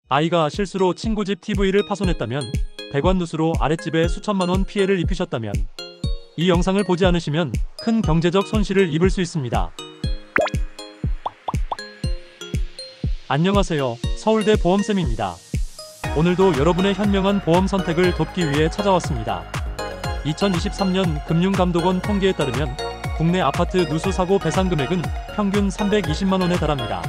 아이가 실수로 친구 집 TV를 파손했다면, 배관누수로 아랫집에 수천만 원 피해를 입히셨다면, 이 영상을 보지 않으시면 큰 경제적 손실을 입을 수 있습니다. 안녕하세요. 서울대 보험쌤입니다. 오늘도 여러분의 현명한 보험 선택을 돕기 위해 찾아왔습니다. 2023년 금융감독원 통계에 따르면 국내 아파트 누수 사고 배상 금액은 평균 320만 원에 달합니다.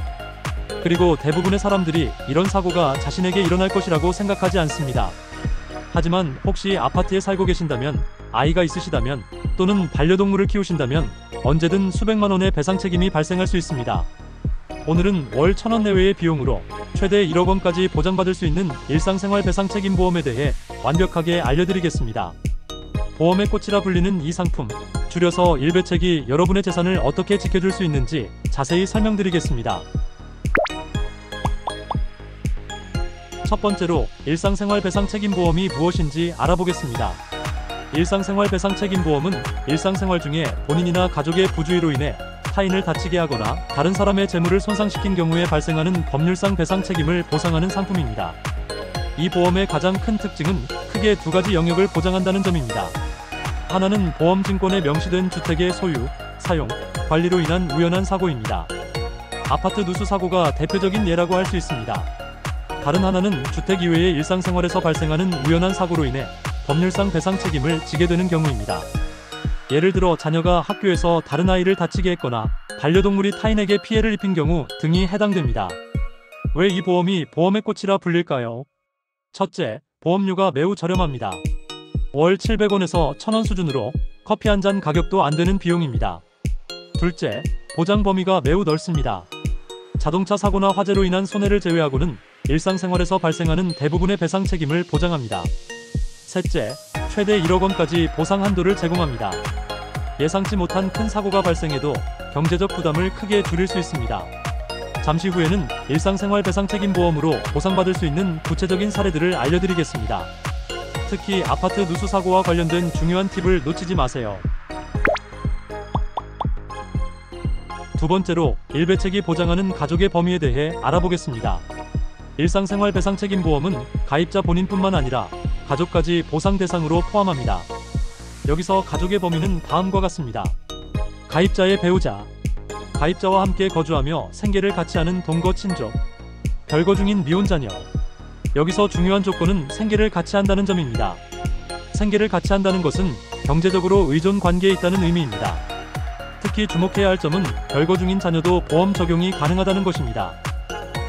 그리고 대부분의 사람들이 이런 사고가 자신에게 일어날 것이라고 생각하지 않습니다. 하지만 혹시 아파트에 살고 계신다면, 아이가 있으시다면, 또는 반려동물을 키우신다면 언제든 수백만 원의 배상 책임이 발생할 수 있습니다. 오늘은 월 1,000원 내외의 비용으로 최대 1억 원까지 보장받을 수 있는 일상생활 배상 책임 보험에 대해 완벽하게 알려드리겠습니다. 보험의 꽃이라 불리는 이 상품, 줄여서 일배책이 여러분의 재산을 어떻게 지켜줄 수 있는지 자세히 설명드리겠습니다. 첫 번째로 일상생활 배상 책임 보험이 무엇인지 알아보겠습니다. 일상생활 배상 책임 보험은 일상생활 중에 본인이나 가족의 부주의로 인해 타인을 다치게 하거나 다른 사람의 재물을 손상시킨 경우에 발생하는 법률상 배상 책임을 보상하는 상품입니다. 이 보험의 가장 큰 특징은 크게 두 가지 영역을 보장한다는 점입니다. 하나는 보험증권에 명시된 주택의 소유, 사용, 관리로 인한 우연한 사고입니다. 아파트 누수 사고가 대표적인 예라고 할 수 있습니다. 다른 하나는 주택 이외의 일상생활에서 발생하는 우연한 사고로 인해 법률상 배상 책임을 지게 되는 경우입니다. 예를 들어 자녀가 학교에서 다른 아이를 다치게 했거나 반려동물이 타인에게 피해를 입힌 경우 등이 해당됩니다. 왜 이 보험이 보험의 꽃이라 불릴까요? 첫째, 보험료가 매우 저렴합니다. 월 700원에서 1,000원 수준으로 커피 한 잔 가격도 안 되는 비용입니다. 둘째, 보장 범위가 매우 넓습니다. 자동차 사고나 화재로 인한 손해를 제외하고는 일상생활에서 발생하는 대부분의 배상 책임을 보장합니다. 셋째, 최대 1억 원까지 보상 한도를 제공합니다. 예상치 못한 큰 사고가 발생해도 경제적 부담을 크게 줄일 수 있습니다. 잠시 후에는 일상생활 배상 책임 보험으로 보상받을 수 있는 구체적인 사례들을 알려드리겠습니다. 특히 아파트 누수 사고와 관련된 중요한 팁을 놓치지 마세요. 두 번째로 일배책이 보장하는 가족의 범위에 대해 알아보겠습니다. 일상생활 배상 책임 보험은 가입자 본인뿐만 아니라 가족까지 보상 대상으로 포함합니다. 여기서 가족의 범위는 다음과 같습니다. 가입자의 배우자, 가입자와 함께 거주하며 생계를 같이 하는 동거 친족, 별거 중인 미혼 자녀. 여기서 중요한 조건은 생계를 같이 한다는 점입니다. 생계를 같이 한다는 것은 경제적으로 의존 관계에 있다는 의미입니다. 특히 주목해야 할 점은 별거 중인 자녀도 보험 적용이 가능하다는 것입니다.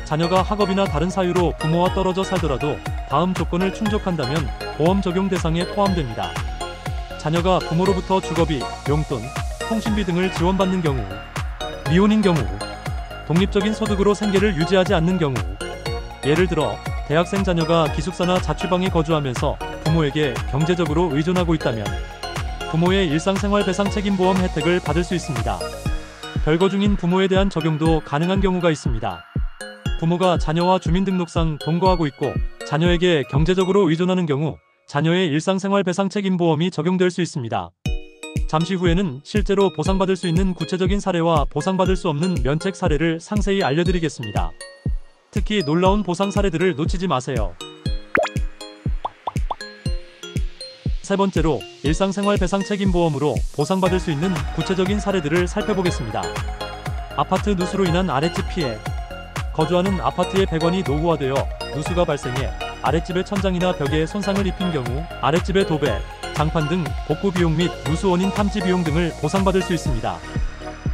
자녀가 학업이나 다른 사유로 부모와 떨어져 살더라도 다음 조건을 충족한다면 보험 적용 대상에 포함됩니다. 자녀가 부모로부터 주거비, 용돈, 통신비 등을 지원받는 경우, 미혼인 경우, 독립적인 소득으로 생계를 유지하지 않는 경우, 예를 들어 대학생 자녀가 기숙사나 자취방에 거주하면서 부모에게 경제적으로 의존하고 있다면 부모의 일상생활 배상 책임 보험 혜택을 받을 수 있습니다. 별거 중인 부모에 대한 적용도 가능한 경우가 있습니다. 부모가 자녀와 주민등록상 동거하고 있고 자녀에게 경제적으로 의존하는 경우 자녀의 일상생활 배상 책임 보험이 적용될 수 있습니다. 잠시 후에는 실제로 보상받을 수 있는 구체적인 사례와 보상받을 수 없는 면책 사례를 상세히 알려드리겠습니다. 특히 놀라운 보상 사례들을 놓치지 마세요. 세 번째로 일상생활 배상 책임 보험으로 보상받을 수 있는 구체적인 사례들을 살펴보겠습니다. 아파트 누수로 인한 아랫집 피해. 거주하는 아파트의 배관이 노후화되어 누수가 발생해 아랫집의 천장이나 벽에 손상을 입힌 경우 아랫집의 도배, 장판 등 복구 비용 및 누수 원인 탐지 비용 등을 보상받을 수 있습니다.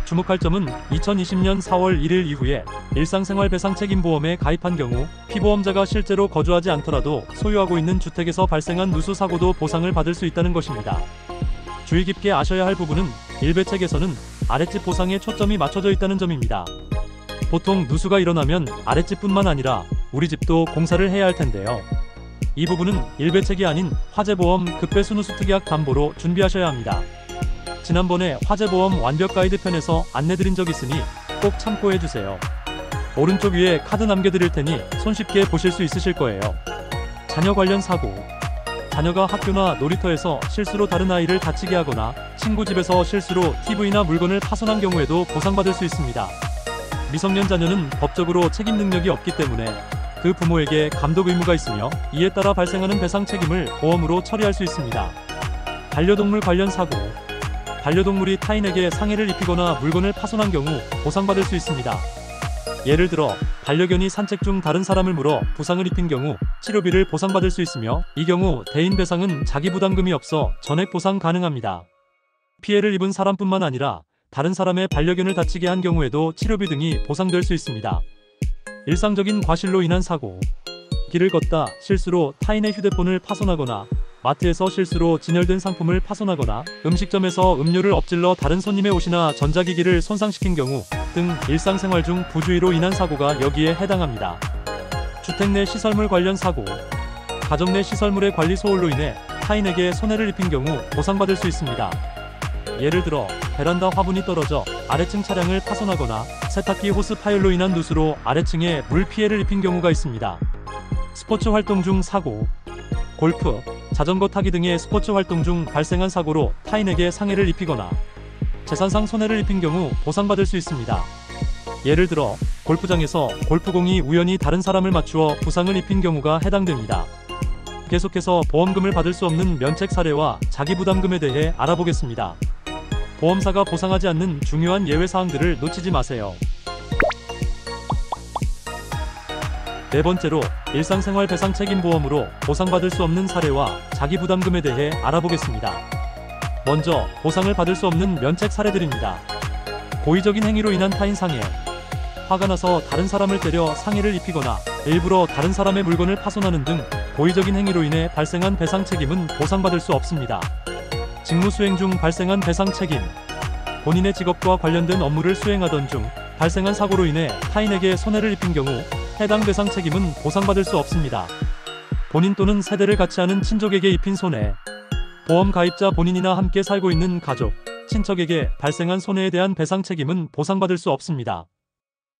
주목할 점은 2020년 4월 1일 이후에 일상생활 배상 책임 보험에 가입한 경우 피보험자가 실제로 거주하지 않더라도 소유하고 있는 주택에서 발생한 누수 사고도 보상을 받을 수 있다는 것입니다. 주의 깊게 아셔야 할 부분은 일배책에서는 아랫집 보상에 초점이 맞춰져 있다는 점입니다. 보통 누수가 일어나면 아랫집뿐만 아니라 우리 집도 공사를 해야 할 텐데요. 이 부분은 일배책이 아닌 화재보험 급배수누수 특약 담보로 준비하셔야 합니다. 지난번에 화재보험 완벽 가이드 편에서 안내드린 적 있으니 꼭 참고해주세요. 오른쪽 위에 카드 남겨드릴 테니 손쉽게 보실 수 있으실 거예요. 자녀 관련 사고. 자녀가 학교나 놀이터에서 실수로 다른 아이를 다치게 하거나 친구 집에서 실수로 TV나 물건을 파손한 경우에도 보상받을 수 있습니다. 미성년 자녀는 법적으로 책임 능력이 없기 때문에 그 부모에게 감독 의무가 있으며 이에 따라 발생하는 배상 책임을 보험으로 처리할 수 있습니다. 반려동물 관련 사고. 반려동물이 타인에게 상해를 입히거나 물건을 파손한 경우 보상받을 수 있습니다. 예를 들어 반려견이 산책 중 다른 사람을 물어 부상을 입힌 경우 치료비를 보상받을 수 있으며, 이 경우 대인 배상은 자기 부담금이 없어 전액 보상 가능합니다. 피해를 입은 사람뿐만 아니라 다른 사람의 반려견을 다치게 한 경우에도 치료비 등이 보상될 수 있습니다. 일상적인 과실로 인한 사고. 길을 걷다 실수로 타인의 휴대폰을 파손하거나, 마트에서 실수로 진열된 상품을 파손하거나, 음식점에서 음료를 엎질러 다른 손님의 옷이나 전자기기를 손상시킨 경우 등 일상생활 중 부주의로 인한 사고가 여기에 해당합니다. 주택 내 시설물 관련 사고. 가정 내 시설물의 관리 소홀로 인해 타인에게 손해를 입힌 경우 보상받을 수 있습니다. 예를 들어 베란다 화분이 떨어져 아래층 차량을 파손하거나, 세탁기 호스 파열로 인한 누수로 아래층에 물 피해를 입힌 경우가 있습니다. 스포츠 활동 중 사고. 골프, 자전거 타기 등의 스포츠 활동 중 발생한 사고로 타인에게 상해를 입히거나 재산상 손해를 입힌 경우 보상받을 수 있습니다. 예를 들어 골프장에서 골프공이 우연히 다른 사람을 맞추어 부상을 입힌 경우가 해당됩니다. 계속해서 보험금을 받을 수 없는 면책 사례와 자기부담금에 대해 알아보겠습니다. 보험사가 보상하지 않는 중요한 예외 사항들을 놓치지 마세요. 네 번째로 일상생활 배상책임보험으로 보상받을 수 없는 사례와 자기부담금에 대해 알아보겠습니다. 먼저 보상을 받을 수 없는 면책 사례들입니다. 고의적인 행위로 인한 타인 상해. 화가 나서 다른 사람을 때려 상해를 입히거나 일부러 다른 사람의 물건을 파손하는 등 고의적인 행위로 인해 발생한 배상 책임은 보상받을 수 없습니다. 직무 수행 중 발생한 배상 책임. 본인의 직업과 관련된 업무를 수행하던 중 발생한 사고로 인해 타인에게 손해를 입힌 경우 해당 배상 책임은 보상받을 수 없습니다. 본인 또는 세대를 같이 하는 친족에게 입힌 손해. 보험 가입자 본인이나 함께 살고 있는 가족, 친척에게 발생한 손해에 대한 배상 책임은 보상받을 수 없습니다.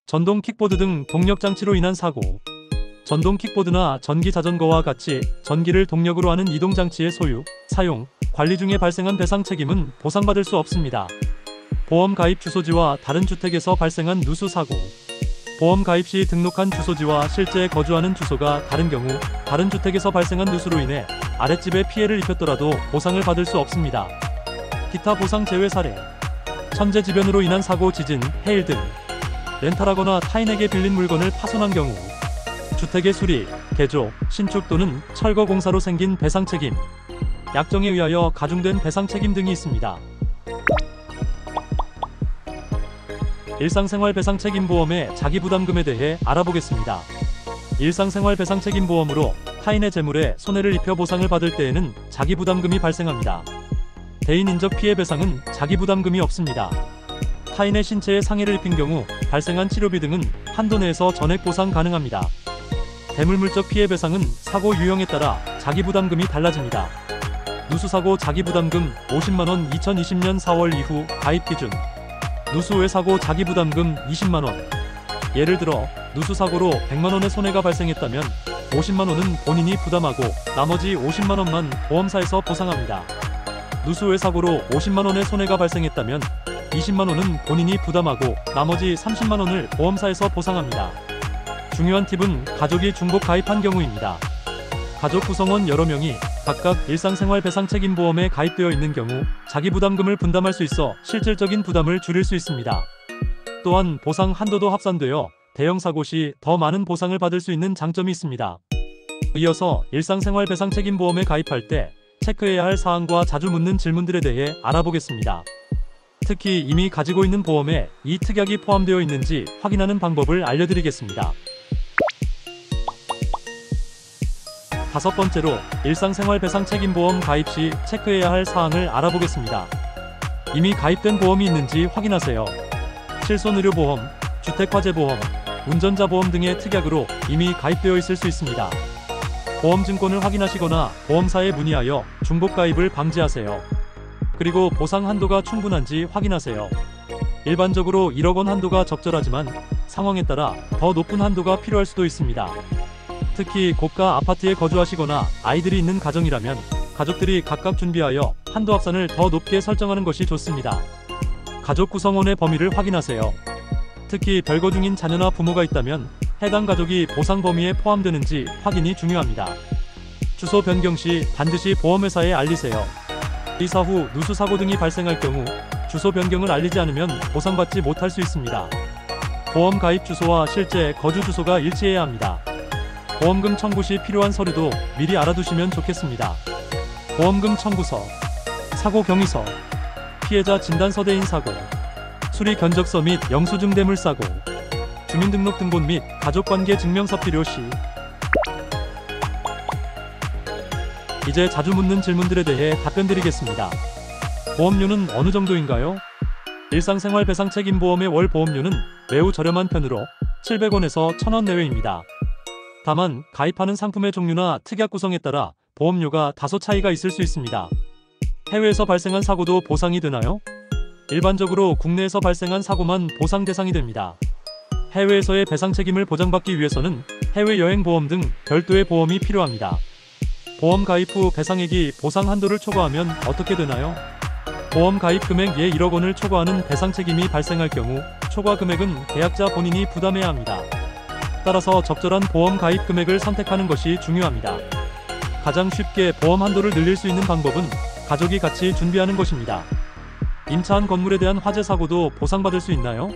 전동 킥보드 등 동력 장치로 인한 사고. 전동 킥보드나 전기 자전거와 같이 전기를 동력으로 하는 이동 장치의 소유, 사용, 관리 중에 발생한 배상 책임은 보상받을 수 없습니다. 보험 가입 주소지와 다른 주택에서 발생한 누수 사고. 보험 가입 시 등록한 주소지와 실제 거주하는 주소가 다른 경우 다른 주택에서 발생한 누수로 인해 아랫집에 피해를 입혔더라도 보상을 받을 수 없습니다. 기타 보상 제외 사례. 천재지변으로 인한 사고, 지진, 해일 등. 렌탈하거나 타인에게 빌린 물건을 파손한 경우. 주택의 수리, 개조, 신축 또는 철거 공사로 생긴 배상 책임. 약정에 의하여 가중된 배상 책임 등이 있습니다. 일상생활 배상책임보험의 자기부담금에 대해 알아보겠습니다. 일상생활 배상책임보험으로 타인의 재물에 손해를 입혀 보상을 받을 때에는 자기부담금이 발생합니다. 대인 인적 피해 배상은 자기부담금이 없습니다. 타인의 신체에 상해를 입힌 경우 발생한 치료비 등은 한도 내에서 전액 보상 가능합니다. 대물물적 피해 배상은 사고 유형에 따라 자기부담금이 달라집니다. 누수사고 자기부담금 50만원 2020년 4월 이후 가입 기준. 누수 외 사고 자기부담금 20만원. 예를 들어 누수사고로 100만원의 손해가 발생했다면 50만원은 본인이 부담하고 나머지 50만원만 보험사에서 보상합니다. 누수 외 사고로 50만원의 손해가 발생했다면 20만원은 본인이 부담하고 나머지 30만원을 보험사에서 보상합니다. 중요한 팁은 가족이 중복 가입한 경우입니다. 가족 구성원 여러 명이 각각 일상생활 배상책임보험에 가입되어 있는 경우 자기부담금을 분담할 수 있어 실질적인 부담을 줄일 수 있습니다. 또한 보상 한도도 합산되어 대형 사고 시 더 많은 보상을 받을 수 있는 장점이 있습니다. 이어서 일상생활 배상책임보험에 가입할 때 체크해야 할 사항과 자주 묻는 질문들에 대해 알아보겠습니다. 특히 이미 가지고 있는 보험에 이 특약이 포함되어 있는지 확인하는 방법을 알려드리겠습니다. 다섯 번째로 일상생활 배상책임보험 가입 시 체크해야 할 사항을 알아보겠습니다. 이미 가입된 보험이 있는지 확인하세요. 실손의료보험, 주택화재보험, 운전자보험 등의 특약으로 이미 가입되어 있을 수 있습니다. 보험증권을 확인하시거나 보험사에 문의하여 중복가입을 방지하세요. 그리고 보상 한도가 충분한지 확인하세요. 일반적으로 1억 원 한도가 적절하지만 상황에 따라 더 높은 한도가 필요할 수도 있습니다. 특히 고가 아파트에 거주하시거나 아이들이 있는 가정이라면 가족들이 각각 준비하여 한도 합산을 더 높게 설정하는 것이 좋습니다. 가족 구성원의 범위를 확인하세요. 특히 별거 중인 자녀나 부모가 있다면 해당 가족이 보상 범위에 포함되는지 확인이 중요합니다. 주소 변경 시 반드시 보험회사에 알리세요. 이사 후 누수 사고 등이 발생할 경우 주소 변경을 알리지 않으면 보상받지 못할 수 있습니다. 보험 가입 주소와 실제 거주 주소가 일치해야 합니다. 보험금 청구 시 필요한 서류도 미리 알아두시면 좋겠습니다. 보험금 청구서, 사고 경위서, 피해자 진단서 대인 사고, 수리 견적서 및 영수증 대물 사고, 주민등록 등본 및 가족관계 증명서 필요 시. 이제 자주 묻는 질문들에 대해 답변드리겠습니다. 보험료는 어느 정도인가요? 일상생활배상책임보험의 월 보험료는 매우 저렴한 편으로 700원에서 1000원 내외입니다. 다만 가입하는 상품의 종류나 특약 구성에 따라 보험료가 다소 차이가 있을 수 있습니다. 해외에서 발생한 사고도 보상이 되나요? 일반적으로 국내에서 발생한 사고만 보상 대상이 됩니다. 해외에서의 배상 책임을 보장받기 위해서는 해외여행 보험 등 별도의 보험이 필요합니다. 보험 가입 후 배상액이 보상 한도를 초과하면 어떻게 되나요? 보험 가입 금액 예 1억 원을 초과하는 배상 책임이 발생할 경우 초과 금액은 계약자 본인이 부담해야 합니다. 따라서 적절한 보험 가입 금액을 선택하는 것이 중요합니다. 가장 쉽게 보험 한도를 늘릴 수 있는 방법은 가족이 같이 준비하는 것입니다. 임차한 건물에 대한 화재 사고도 보상받을 수 있나요?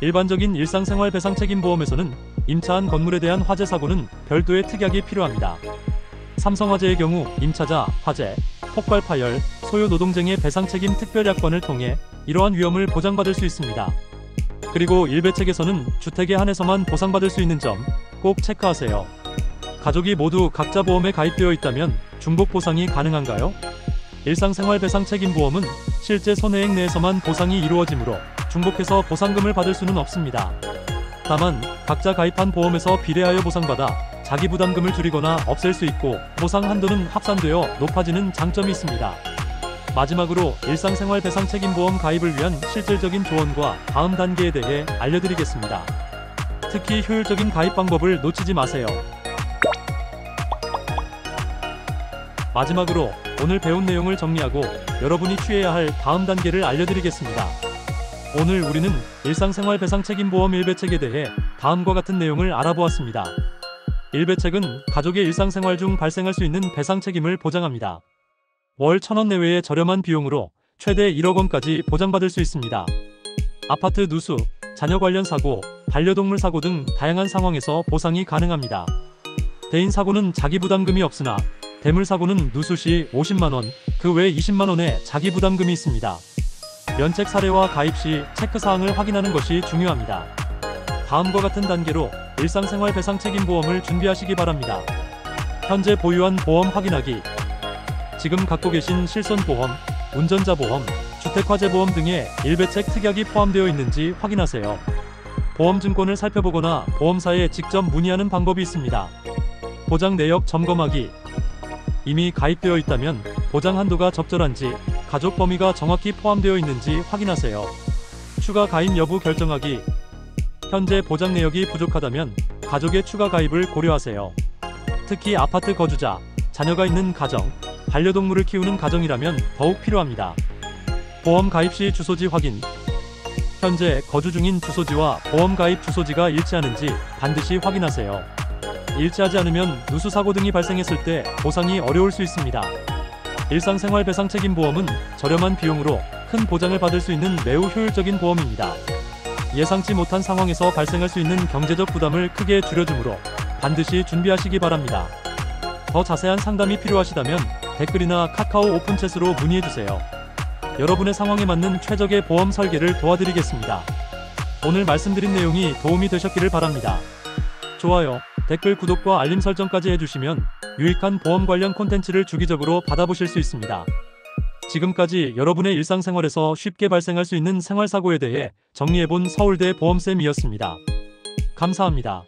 일반적인 일상생활 배상 책임보험에서는 임차한 건물에 대한 화재 사고는 별도의 특약이 필요합니다. 삼성화재의 경우 임차자, 화재, 폭발 파열, 소요 노동쟁의 배상 책임 특별약관을 통해 이러한 위험을 보장받을 수 있습니다. 그리고 일배책에서는 주택에 한해서만 보상받을 수 있는 점 꼭 체크하세요. 가족이 모두 각자 보험에 가입되어 있다면 중복 보상이 가능한가요? 일상생활 배상 책임보험은 실제 손해액 내에서만 보상이 이루어지므로 중복해서 보상금을 받을 수는 없습니다. 다만 각자 가입한 보험에서 비례하여 보상받아 자기 부담금을 줄이거나 없앨 수 있고 보상 한도는 합산되어 높아지는 장점이 있습니다. 마지막으로 일상생활 배상 책임보험 가입을 위한 실질적인 조언과 다음 단계에 대해 알려드리겠습니다. 특히 효율적인 가입 방법을 놓치지 마세요. 마지막으로 오늘 배운 내용을 정리하고 여러분이 취해야 할 다음 단계를 알려드리겠습니다. 오늘 우리는 일상생활 배상 책임보험 1배책에 대해 다음과 같은 내용을 알아보았습니다. 1배책은 가족의 일상생활 중 발생할 수 있는 배상 책임을 보장합니다. 월 1000원 내외의 저렴한 비용으로 최대 1억 원까지 보장받을 수 있습니다. 아파트 누수, 자녀 관련 사고, 반려동물 사고 등 다양한 상황에서 보상이 가능합니다. 대인 사고는 자기 부담금이 없으나 대물 사고는 누수 시 50만원, 그 외 20만원의 자기 부담금이 있습니다. 면책 사례와 가입 시 체크사항을 확인하는 것이 중요합니다. 다음과 같은 단계로 일상생활 배상 책임보험을 준비하시기 바랍니다. 현재 보유한 보험 확인하기, 지금 갖고 계신 실손보험, 운전자보험, 주택화재보험 등의 1배책 특약이 포함되어 있는지 확인하세요. 보험증권을 살펴보거나 보험사에 직접 문의하는 방법이 있습니다. 보장 내역 점검하기, 이미 가입되어 있다면 보장 한도가 적절한지, 가족 범위가 정확히 포함되어 있는지 확인하세요. 추가 가입 여부 결정하기, 현재 보장 내역이 부족하다면 가족의 추가 가입을 고려하세요. 특히 아파트 거주자, 자녀가 있는 가정, 반려동물을 키우는 가정이라면 더욱 필요합니다. 보험 가입 시 주소지 확인, 현재 거주 중인 주소지와 보험 가입 주소지가 일치하는지 반드시 확인하세요. 일치하지 않으면 누수 사고 등이 발생했을 때 보상이 어려울 수 있습니다. 일상생활 배상 책임보험은 저렴한 비용으로 큰 보장을 받을 수 있는 매우 효율적인 보험입니다. 예상치 못한 상황에서 발생할 수 있는 경제적 부담을 크게 줄여주므로 반드시 준비하시기 바랍니다. 더 자세한 상담이 필요하시다면 댓글이나 카카오 오픈챗으로 문의해주세요. 여러분의 상황에 맞는 최적의 보험 설계를 도와드리겠습니다. 오늘 말씀드린 내용이 도움이 되셨기를 바랍니다. 좋아요, 댓글, 구독과 알림 설정까지 해주시면 유익한 보험 관련 콘텐츠를 주기적으로 받아보실 수 있습니다. 지금까지 여러분의 일상생활에서 쉽게 발생할 수 있는 생활사고에 대해 정리해본 서울대 보험쌤이었습니다. 감사합니다.